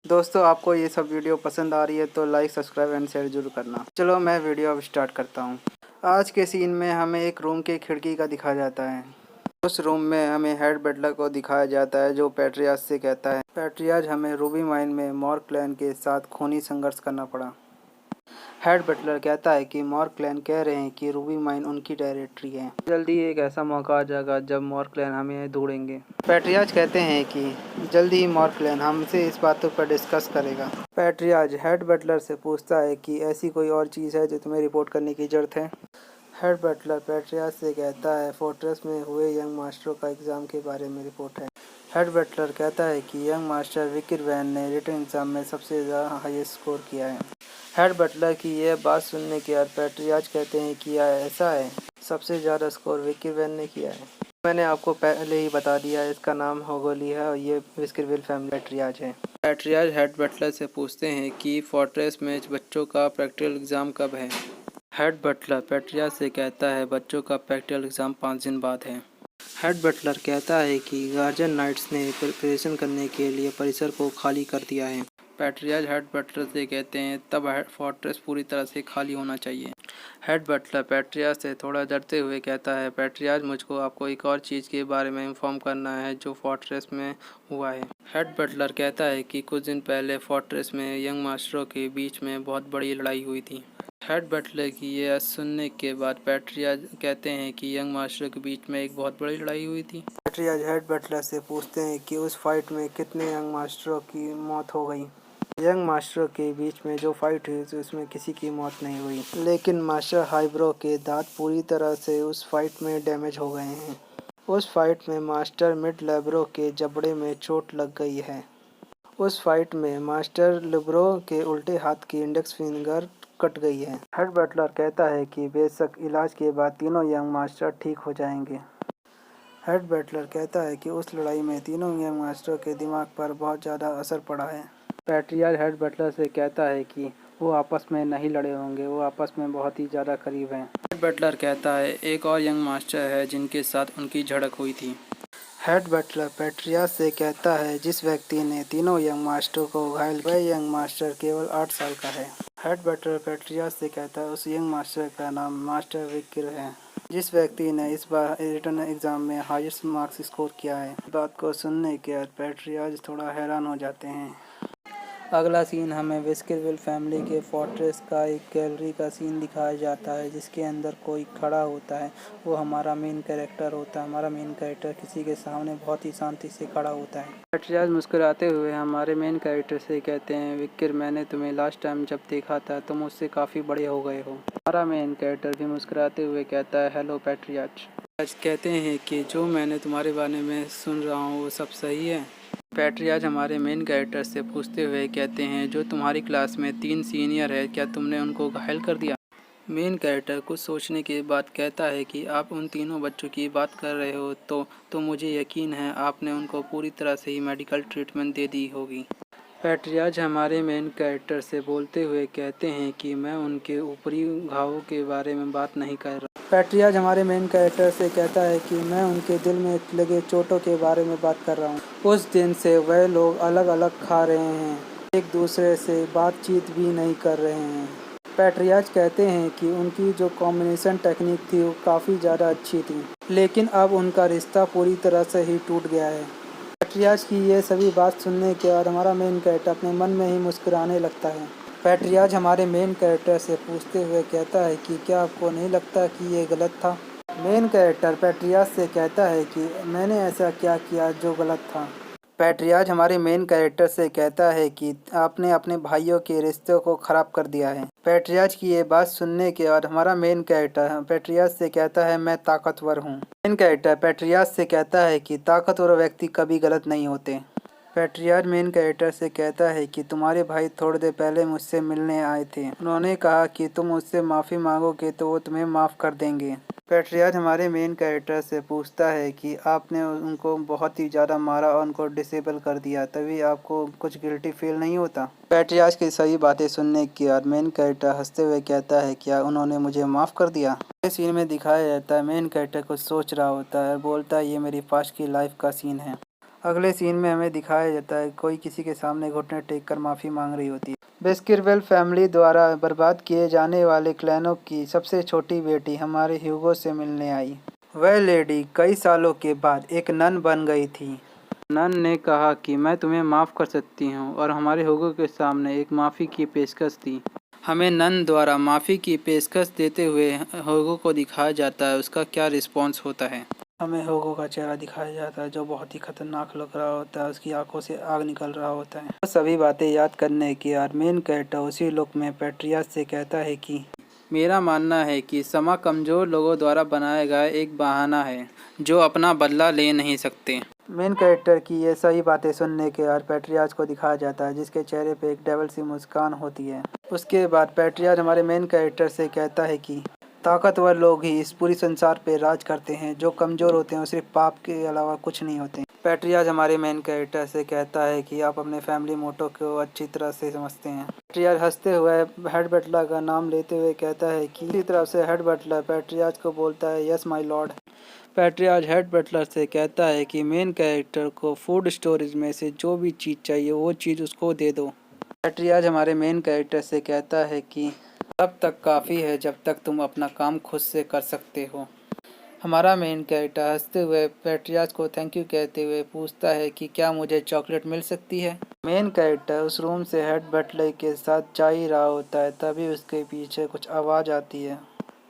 दोस्तों आपको ये सब वीडियो पसंद आ रही है तो लाइक सब्सक्राइब एंड शेयर जरूर करना। चलो मैं वीडियो अब स्टार्ट करता हूँ। आज के सीन में हमें एक रूम के खिड़की का दिखाया जाता है। उस रूम में हमें हेड बटलर को दिखाया जाता है जो पैट्रियाज से कहता है, पैट्रियाज हमें रूबी माइन में मॉर्क क्लैन के साथ खूनी संघर्ष करना पड़ा। हेड बटलर कहता है कि मॉर्क क्लैन कह रहे हैं कि रूबी माइन उनकी टेरिटरी है। जल्दी एक ऐसा मौका आ जाएगा जब मॉर्क क्लैन हमें ढूंढेंगे। पैट्रियाज कहते हैं कि जल्दी ही मॉर्क क्लैन हमसे इस बातों पर डिस्कस करेगा। पैट्रियाज हेड बटलर से पूछता है कि ऐसी कोई और चीज़ है जो तुम्हें रिपोर्ट करने की ज़रूरत है। हेड बटलर पैट्रियाज से कहता है फोर्ट्रेस में हुए यंग मास्टरों का एग्ज़ाम के बारे में रिपोर्ट है। हेड बटलर कहता है कि यंग मास्टर विकिर वैन ने रिटन एग्ज़ाम में सबसे ज़्यादा हाईएस्ट स्कोर किया है। हेड बटलर की यह बात सुनने के बाद पैट्रियाज कहते हैं कि यह ऐसा है, सबसे ज़्यादा स्कोर विकिर वैन ने किया है। मैंने आपको पहले ही बता दिया है, इसका नाम होगोली है और ये विस्करविल फैमिली पैट्रियाज है। पैट्रियाज हेड बटलर से पूछते हैं कि फोर्ट्रेस में बच्चों का प्रैक्टिकल एग्ज़ाम कब है। हेड बटलर पैट्रियाज से कहता है बच्चों का प्रैक्टिकल एग्ज़ाम 5 दिन बाद है। हेड बटलर कहता है कि गार्जियन नाइट्स ने प्रिपरेशन करने के लिए परिसर को खाली कर दिया है। पैट्रियाज हेड बटलर से कहते हैं तब फोर्ट्रेस पूरी तरह से खाली होना चाहिए। हेड बटलर पैट्रियाज से थोड़ा डरते हुए कहता है, पैट्रियाज मुझको आपको एक और चीज़ के बारे में इन्फॉर्म करना है जो फोर्ट्रेस में हुआ है। हेड बटलर कहता है कि कुछ दिन पहले फोर्ट्रेस में यंग मास्टरों के बीच में बहुत बड़ी लड़ाई हुई थी। हेड बटलर की यह सुनने के बाद पैट्रियाज कहते हैं कि यंग मास्टरों के बीच में एक बहुत बड़ी लड़ाई हुई थी। पैट्रियाज हेड बटलर से पूछते हैं कि उस फाइट में कितने यंग मास्टरों की मौत हो गई। यंग मास्टरों के बीच में जो फाइट हुई थी उसमें किसी की मौत नहीं हुई, लेकिन मास्टर हाइब्रो के दांत पूरी तरह से उस फाइट में डैमेज हो गए हैं। उस फाइट में मास्टर मिड लेब्रो के जबड़े में चोट लग गई है। उस फाइट में मास्टर लिब्रो के उल्टे हाथ की इंडेक्स फिंगर कट गई है। हेड बटलर कहता है कि बेशक इलाज के बाद तीनों यंग मास्टर ठीक हो जाएंगे। हेड बटलर कहता है कि उस लड़ाई में तीनों यंग मास्टरों के दिमाग पर बहुत ज़्यादा असर पड़ा है। पैट्रियाज हेड बटलर से कहता है कि वो आपस में नहीं लड़े होंगे, वो आपस में बहुत ही ज़्यादा करीब हैं। हेड बटलर कहता है एक और यंग मास्टर है जिनके साथ उनकी झड़प हुई थी। हेड बटलर पैट्रियाज से कहता है जिस व्यक्ति ने तीनों यंग मास्टरों को घायल किया वह यंग मास्टर केवल 8 साल का है। हेड बटलर पैट्रियाज से कहता है उस यंग मास्टर का नाम मास्टर विकिर है जिस व्यक्ति ने इस बार रिटन एग्ज़ाम में हाईएस्ट मार्क्स स्कोर किया है। बात को सुनने के बाद पैट्रियाज थोड़ा हैरान हो जाते हैं। अगला सीन हमें विस्करविल फैमिली के फोर्ट्रेस का एक गैलरी का सीन दिखाया जाता है जिसके अंदर कोई खड़ा होता है, वो हमारा मेन कैरेक्टर होता है। हमारा मेन कैरेक्टर किसी के सामने बहुत ही शांति से खड़ा होता है। पैट्रियाज मुस्कुराते हुए हमारे मेन कैरेक्टर से कहते हैं विक्र, मैंने तुम्हें लास्ट टाइम जब देखा था तुम मुझसे काफ़ी बड़े हो गए हो। हमारा मेन कैरेक्टर भी मुस्कुराते हुए कहता है हेलो पैट्रियाज। कहते हैं कि जो मैंने तुम्हारे बारे में सुन रहा हूँ वो सब सही है। पैट्रियाज हमारे मेन कैरेक्टर से पूछते हुए कहते हैं जो तुम्हारी क्लास में 3 सीनियर है क्या तुमने उनको घायल कर दिया। मेन कैरेक्टर कुछ सोचने के बाद कहता है कि आप उन तीनों बच्चों की बात कर रहे हो तो मुझे यकीन है आपने उनको पूरी तरह से ही मेडिकल ट्रीटमेंट दे दी होगी। पैट्रियाज हमारे मेन कैरेक्टर से बोलते हुए कहते हैं कि मैं उनके ऊपरी घावों के बारे में बात नहीं कर रहा। पैट्रियाज हमारे मेन कैरेक्टर से कहता है कि मैं उनके दिल में लगे चोटों के बारे में बात कर रहा हूँ। उस दिन से वह लोग अलग अलग खा रहे हैं, एक दूसरे से बातचीत भी नहीं कर रहे हैं। पैट्रियाज कहते हैं कि उनकी जो कॉम्बिनेशन टेक्निक थी वो काफ़ी ज़्यादा अच्छी थी, लेकिन अब उनका रिश्ता पूरी तरह से ही टूट गया है। पैट्रियाज की ये सभी बात सुनने के बाद हमारा मेन कैरेक्टर अपने मन में ही मुस्कुराने लगता है। पैट्रियाज हमारे मेन कैरेक्टर से पूछते हुए कहता है कि क्या आपको नहीं लगता कि ये गलत था। मेन कैरेक्टर पैट्रियाज से कहता है कि मैंने ऐसा क्या किया जो गलत था। पैट्रियाज हमारे मेन कैरेक्टर से कहता है कि आपने अपने भाइयों के रिश्तों को ख़राब कर दिया है। पैट्रियाज की ये बात सुनने के बाद हमारा मेन कैरेक्टर पैट्रियाज से कहता है मैं ताकतवर हूँ। मेन कैरेक्टर पैट्रियाज से कहता है कि ताकतवर व्यक्ति कभी गलत नहीं होते। पैट्रियाज मेन कैरेक्टर से कहता है कि तुम्हारे भाई थोड़ी देर पहले मुझसे मिलने आए थे, उन्होंने कहा कि तुम उससे माफ़ी मांगोगे तो वो तुम्हें माफ़ कर देंगे। पैट्रियाज हमारे मेन कैरेक्टर से पूछता है कि आपने उनको बहुत ही ज़्यादा मारा और उनको डिसेबल कर दिया, तभी आपको कुछ गिल्टी फील नहीं होता। पैट्रियाज की सही बातें सुनने के बाद मेन कैरेक्टर हंसते हुए कहता है क्या उन्होंने मुझे माफ़ कर दिया। इस सीन में दिखाया जाता है मेन कैरेक्टर कुछ सोच रहा होता है, बोलता है ये मेरी पास्ट की लाइफ का सीन है। अगले सीन में हमें दिखाया जाता है कोई किसी के सामने घुटने टेक कर माफ़ी मांग रही होती है। बेस्किरविल फैमिली द्वारा बर्बाद किए जाने वाले क्लैनों की सबसे छोटी बेटी हमारे ह्यूगो से मिलने आई। वह लेडी कई सालों के बाद एक नन बन गई थी। नन ने कहा कि मैं तुम्हें माफ़ कर सकती हूँ और हमारे ह्यूगो के सामने एक माफ़ी की पेशकश दी। हमें नन द्वारा माफ़ी की पेशकश देते हुए ह्यूगो को दिखाया जाता है उसका क्या रिस्पॉन्स होता है। हमें ह्यूगो का चेहरा दिखाया जाता है जो बहुत ही खतरनाक लग रहा होता है। उसकी आंखों से आग निकल रहा होता है। वो सभी बातें याद करने के बाद मेन कैरेक्टर उसी लुक में पैट्रियाज से कहता है कि मेरा मानना है कि समा कमज़ोर लोगों द्वारा बनाया गया एक बहाना है जो अपना बदला ले नहीं सकते। मेन कैरेक्टर की ये सही बातें सुनने के बाद पैट्रियाज को दिखाया जाता है जिसके चेहरे पे एक डेविल सी मुस्कान होती है। उसके बाद पैट्रियाज हमारे मेन कैरेक्टर से कहता है कि ताकतवर लोग ही इस पूरी संसार पे राज करते हैं, जो कमज़ोर होते हैं वो सिर्फ पाप के अलावा कुछ नहीं होते। पैट्रियाज हमारे मेन कैरेक्टर से कहता है कि आप अपने फैमिली मोटो को अच्छी तरह से समझते हैं। पैट्रियाज हंसते हुए हेड बटलर का नाम लेते हुए कहता है कि इसी तरफ से हेड बटलर पैट्रियाज को बोलता है यस माय लॉर्ड। पैट्रियाज हेड बटलर से कहता है कि मेन कैरेक्टर को फूड स्टोरेज में से जो भी चीज़ चाहिए वो चीज़ उसको दे दो। पैट्रियाज हमारे मेन कैरेक्टर से कहता है कि तब तक काफ़ी है जब तक तुम अपना काम खुद से कर सकते हो। हमारा मेन कैरेक्टर हंसते हुए पैट्रियाज को थैंक यू कहते हुए पूछता है कि क्या मुझे चॉकलेट मिल सकती है। मेन कैरेक्टर उस रूम से हेड बटलर के साथ जा ही रहा होता है तभी उसके पीछे कुछ आवाज़ आती है।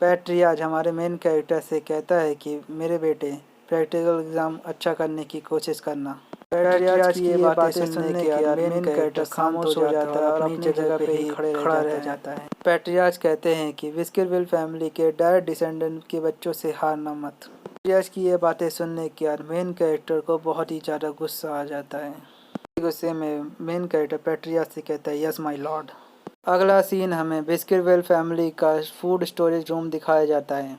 पैट्रियाज हमारे मेन कैरेक्टर से कहता है कि मेरे बेटे प्रैक्टिकल एग्ज़ाम अच्छा करने की कोशिश करना। पैट्रियाज की ये बातें सुनने के बाद मेन कैरेक्टर खामोश हो जाता है और अपनी जगह पे ही खड़ा रह जाता है। पैट्रियाज कहते हैं कि बेस्किरविल फैमिली के डायरेक्ट डिसेंडेंट के बच्चों से हारना मत। पैट्रियाज की ये बातें सुनने के बाद मेन कैरेक्टर को बहुत ही ज़्यादा गुस्सा आ जाता है। गुस्से में मेन कैरेक्टर पैट्रियाज से कहता है यस माय लॉर्ड। अगला सीन हमें बेस्किरविल फैमिली का फूड स्टोरेज रूम दिखाया जाता है।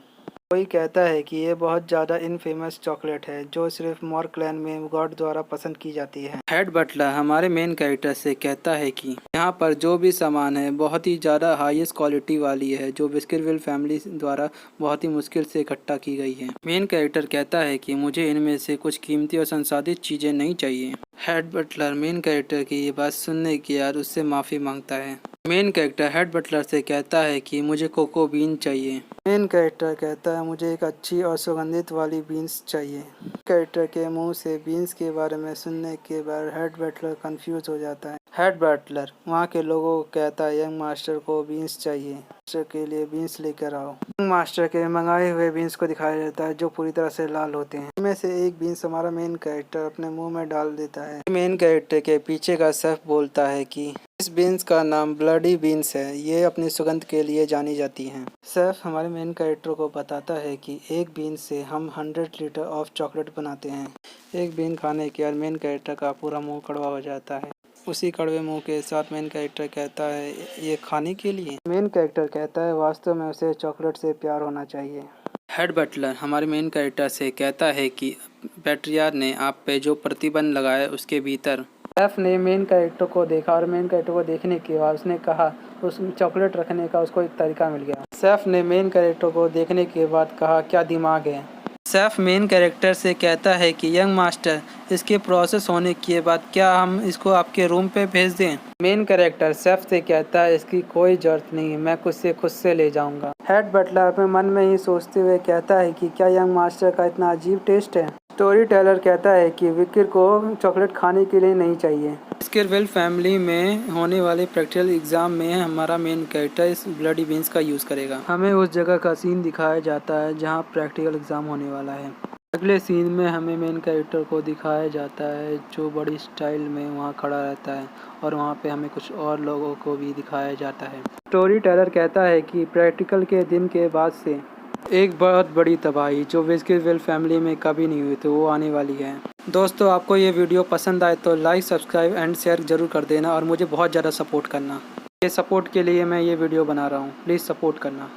कोई कहता है कि ये बहुत ज़्यादा इनफेमस चॉकलेट है जो सिर्फ मॉर क्लैन में गॉड द्वारा पसंद की जाती है। हेड बटलर हमारे मेन कैरेक्टर से कहता है कि यहाँ पर जो भी सामान है बहुत ही ज़्यादा हाईएस्ट क्वालिटी वाली है जो बेस्किरविल फैमिली द्वारा बहुत ही मुश्किल से इकट्ठा की गई है। मेन कैरेक्टर कहता है कि मुझे इनमें से कुछ कीमती और संसाधित चीज़ें नहीं चाहिए। हेड बटलर मेन कैरेक्टर की ये बात सुनने के बाद उससे माफ़ी मांगता है। मेन कैरेक्टर हेड बटलर से कहता है कि मुझे कोको बीन चाहिए। मेन कैरेक्टर कहता है मुझे एक अच्छी और सुगंधित वाली बीन्स चाहिए। कैरेक्टर के मुंह से बीन्स के बारे में सुनने के बाद हेड बटलर कंफ्यूज हो जाता है। हेड बटलर वहाँ के लोगों को कहता है यंग मास्टर को बीन्स चाहिए, मास्टर के लिए बीन्स लेकर आओ। यंग मास्टर के मंगाए हुए बीन्स को दिखाया जाता है जो पूरी तरह से लाल होते हैं। इनमें से एक बीन्स हमारा मेन कैरेक्टर अपने मुंह में डाल देता है। मेन कैरेक्टर के पीछे का शेफ बोलता है कि इस बीन्स का नाम ब्लडी बीन्स है, ये अपनी सुगंध के लिए जानी जाती हैं। शेफ हमारे मेन कैरेक्टर को बताता है कि एक बीन से हम 100 लीटर ऑफ चॉकलेट बनाते हैं। एक बीन खाने के बाद मेन कैरेक्टर का पूरा मुंह कड़वा हो जाता है। उसी कड़वे मुंह के साथ मेन कैरेक्टर कहता है ये खाने के लिए। मेन कैरेक्टर कहता है वास्तव में उसे चॉकलेट से प्यार होना चाहिए। हेड बटलर हमारे मेन कैरेक्टर से कहता है कि पैट्रियाज ने आप पे जो प्रतिबंध लगाए उसके भीतर। शेफ ने मेन कैरेक्टर को देखा और मेन कैरेक्टर को देखने के बाद उसने कहा उस चॉकलेट रखने का उसको एक तरीका मिल गया। शेफ ने मेन कैरेक्टर को देखने के बाद कहा क्या दिमाग है। शेफ मेन कैरेक्टर से कहता है कि यंग मास्टर इसके प्रोसेस होने के बाद क्या हम इसको आपके रूम पे भेज दें। मेन कैरेक्टर शेफ से कहता है इसकी कोई ज़रूरत नहीं, मैं खुद से ले जाऊंगा। हेड बटलर अपने मन में ही सोचते हुए कहता है कि क्या यंग मास्टर का इतना अजीब टेस्ट है। स्टोरी टेलर कहता है कि विक्र को चॉकलेट खाने के लिए नहीं चाहिए। बेस्किरविल फैमिली में होने वाले प्रैक्टिकल एग्जाम में हमारा मेन कैरेक्टर इस ब्लडी बीन्स का यूज़ करेगा। हमें उस जगह का सीन दिखाया जाता है जहां प्रैक्टिकल एग्जाम होने वाला है। अगले सीन में हमें मेन कैरेक्टर को दिखाया जाता है जो बड़ी स्टाइल में वहां खड़ा रहता है और वहां पे हमें कुछ और लोगों को भी दिखाया जाता है। स्टोरी टेलर कहता है कि प्रैक्टिकल के दिन के बाद से एक बहुत बड़ी तबाही जो बेस्किरविल फैमिली में कभी नहीं हुई थी वो आने वाली है। दोस्तों आपको ये वीडियो पसंद आए तो लाइक सब्सक्राइब एंड शेयर ज़रूर कर देना और मुझे बहुत ज़्यादा सपोर्ट करना। ये सपोर्ट के लिए मैं ये वीडियो बना रहा हूँ, प्लीज़ सपोर्ट करना।